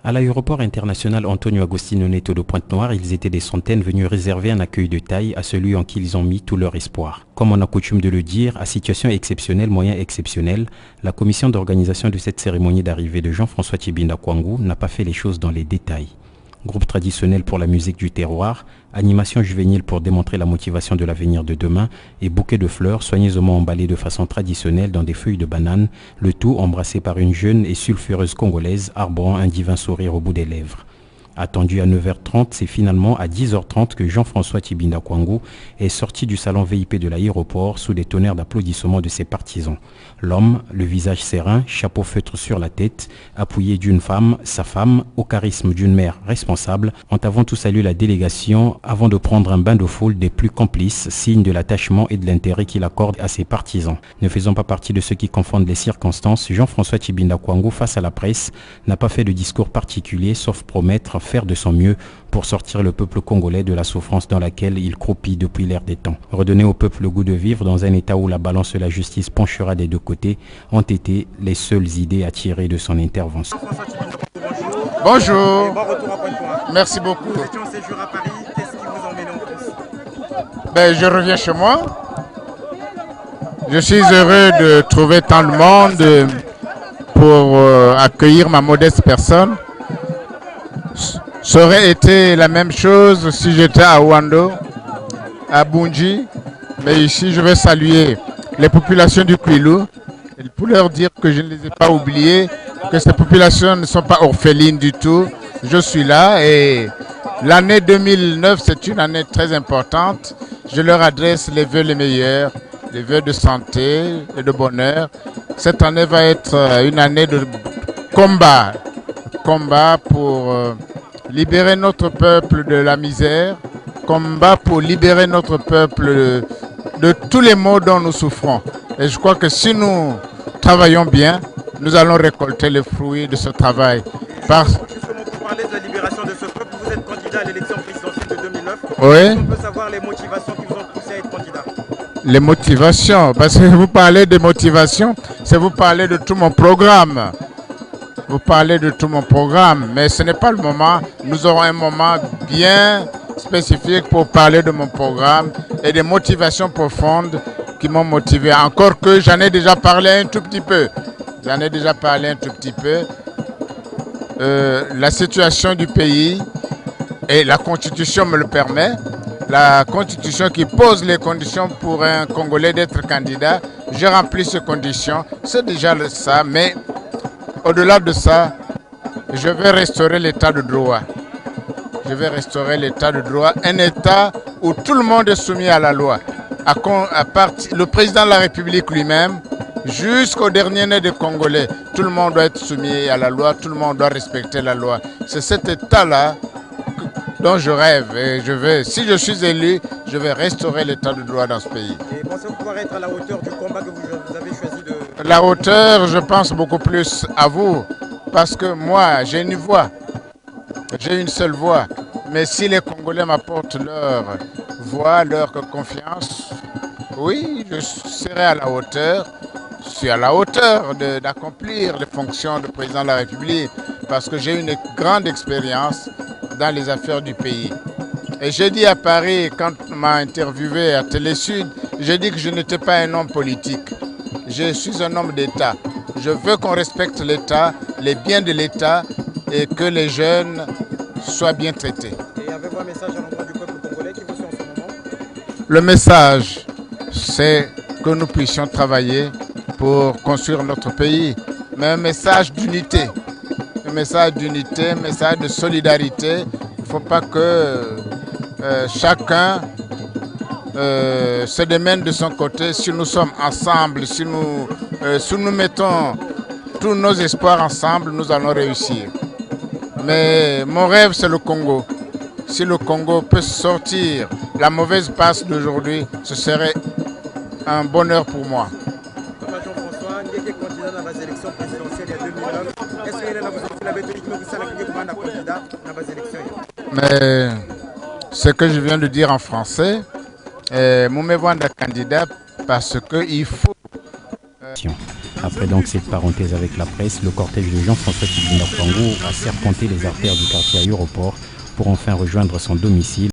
À l'aéroport international Antonio Agostino Neto de Pointe-Noire, ils étaient des centaines venus réserver un accueil de taille à celui en qui ils ont mis tout leur espoir. Comme on a coutume de le dire, à situation exceptionnelle, moyen exceptionnel, la commission d'organisation de cette cérémonie d'arrivée de Jean-François Tshibinda Kwangu n'a pas fait les choses dans les détails. Groupe traditionnel pour la musique du terroir, animation juvénile pour démontrer la motivation de l'avenir de demain et bouquet de fleurs soigneusement emballés de façon traditionnelle dans des feuilles de banane, le tout embrassé par une jeune et sulfureuse congolaise arborant un divin sourire au bout des lèvres. Attendu à 9h30, c'est finalement à 10h30 que Jean-François Tshibinda Kwangu est sorti du salon VIP de l'aéroport sous des tonnerres d'applaudissements de ses partisans. L'homme, le visage serein, chapeau feutre sur la tête, appuyé d'une femme, sa femme, au charisme d'une mère responsable, ont avant tout salué la délégation avant de prendre un bain de foule des plus complices, signe de l'attachement et de l'intérêt qu'il accorde à ses partisans. Ne faisant pas partie de ceux qui confondent les circonstances, Jean-François Tshibinda Kwangu, face à la presse, n'a pas fait de discours particulier, sauf promettre faire de son mieux pour sortir le peuple congolais de la souffrance dans laquelle il croupit depuis l'ère des temps. Redonner au peuple le goût de vivre dans un état où la balance de la justice penchera des deux côtés ont été les seules idées à tirer de son intervention. Bonjour. Bon retour à Pointe-Noire. Merci beaucoup. Vous étiez en séjour à Paris, qu'est-ce qui vous emmène en France? Je reviens chez moi. Je suis heureux de trouver tant de monde pour accueillir ma modeste personne. Ça aurait été la même chose si j'étais à Ouando, à Bunji. Mais ici, je vais saluer les populations du Kwilu pour leur dire que je ne les ai pas oubliées, que ces populations ne sont pas orphelines du tout. Je suis là et l'année 2009, c'est une année très importante. Je leur adresse les vœux les meilleurs, les vœux de santé et de bonheur. Cette année va être une année de combat pour libérer notre peuple de la misère, combat pour libérer notre peuple de tous les maux dont nous souffrons. Et je crois que si nous travaillons bien, nous allons récolter les fruits de ce travail. Justement, pour parler de la libération de ce peuple, vous êtes candidat à l'élection présidentielle de 2009. Oui. On peut savoir les motivations qui vous ont poussé à être candidat. Les motivations, parce que vous parlez de motivation, c'est vous parler de tout mon programme. Vous parlez de tout mon programme, mais ce n'est pas le moment. Nous aurons un moment bien spécifique pour parler de mon programme et des motivations profondes qui m'ont motivé. Encore que j'en ai déjà parlé un tout petit peu. La situation du pays et la Constitution me le permet. La Constitution qui pose les conditions pour un Congolais d'être candidat. J'ai rempli ces conditions. C'est déjà ça, mais au-delà de ça, je vais restaurer l'état de droit. Un état où tout le monde est soumis à la loi. Le président de la République lui-même, jusqu'au dernier né des Congolais, tout le monde doit être soumis à la loi, tout le monde doit respecter la loi. C'est cet état-là dont je rêve et si je suis élu, je vais restaurer l'état de droit dans ce pays. Et pensez-vous pouvoir être à la hauteur du combat que vous avez choisi de... La hauteur, je pense beaucoup plus à vous, parce que moi, j'ai une voix, j'ai une seule voix. Mais si les Congolais m'apportent leur voix, leur confiance, oui, je serai à la hauteur. Je suis à la hauteur d'accomplir les fonctions de président de la République, parce que j'ai une grande expérience dans les affaires du pays. Et j'ai dit à Paris, quand on m'a interviewé à Télé-Sud, j'ai dit que je n'étais pas un homme politique. Je suis un homme d'État. Je veux qu'on respecte l'État, les biens de l'État et que les jeunes soient bien traités. Et avez-vous un message à l'endroit du peuple congolais qui vous suit en ce moment? Le message, c'est que nous puissions travailler pour construire notre pays. Mais un message d'unité, un message de solidarité. Il ne faut pas que chacun se démène de son côté. Si nous sommes ensemble, si nous mettons tous nos espoirs ensemble, nous allons réussir. Mais mon rêve, c'est le Congo. Si le Congo peut sortir la mauvaise passe d'aujourd'hui, ce serait un bonheur pour moi. Jean-François, vous êtes candidat dans les élections présidentielles il y a 2009. Est-ce qu'il y a candidat dans les élections? Mais ce que je viens de dire en français, Moumé Wanda candidat parce qu'il faut Après donc cette parenthèse avec la presse, le cortège de Jean-François Kibunda Kwango a serpenté les artères du quartier aéroport pour enfin rejoindre son domicile.